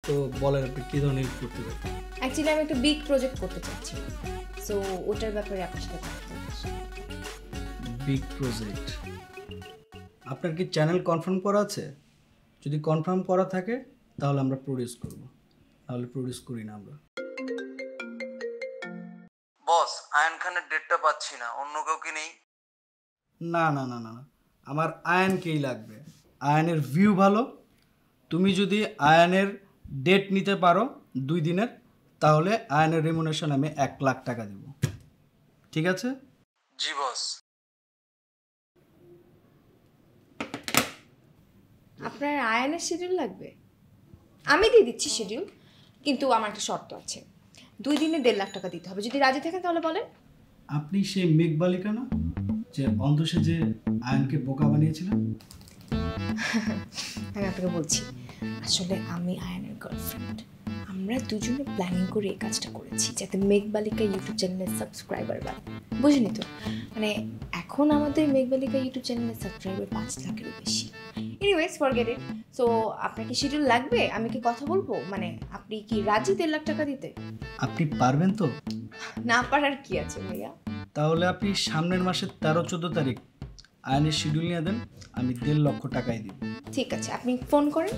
তো বলেন আপনি কী ধরনের হেল্প করতে পারেন? অ্যাকচুয়ালি আমি একটা বিগ প্রজেক্ট করতে চাচ্ছি, সো ওটার ব্যাপারে আপনার সাথে কথা বলছি। Big project? আপনার কি চ্যানেল কনফার্ম করা আছে? যদি কনফার্ম করা থাকে তাহলে আমরা প্রডিউস করব, তাহলে প্রডিউস করি না আমরা। বস, আয়ন খানের ডেটটা পাচ্ছি না, অন্য কেউ কি নেই? না না না না, আমার আয়ানকেই লাগবে। আয়ানের ভিউ ভালো। তুমি যদি আয়ানের ডেট নিতে পারো 2 দিনের, তাহলে আয়ানের রেমুনেশন আমি 1,00,000 টাকা দিব। ঠিক আছে? জি বস। আপনার আয়নের শিডিউল লাগবে? আমি দিয়ে দিচ্ছি শিডিউল, কিন্তু আমার একটা শর্ত আছে, 2 দিনে 1.5 লাখ টাকা দিতে হবে। যদি রাজি থাকেন তাহলে বলেন। আপনি সেই মেঘবালিকা না, যে অন্ধ সেজে আয়ানকে বোকা বানিয়েছিলেন? আমি আপনাকে বলছি, আসলে আমি আয়নের গার্লফ্রেন্ড। আমরা দুজনে প্ল্যানিং করে এই কাজটা করেছি যাতে মেঘবালিকা ইউটিউব চ্যানেলের সাবস্ক্রাইবার বাড়ে। বুঝিনি তো, মানে এখন আমাদের মেঘবালিকা ইউটিউব চ্যানেলের সাবস্ক্রাইবার 5 লাখেরও বেশি। Anyways forget it. সো আপনার কি শিডিউল লাগবে? আমি কি কথা বলবো? মানে আপনি কি রাজি 1.5 লাখ টাকা দিতে? আপনি পারবেন তো? না পারার কি আছে ভাইয়া? তাহলে আপনি সামনের মাসের 13-14 তারিখ আয়নের শিডিউল নিয়ে দেন, আমি 1.5 লক্ষ টাকাই দিব। ঠিক আছে, আপনি ফোন করেন,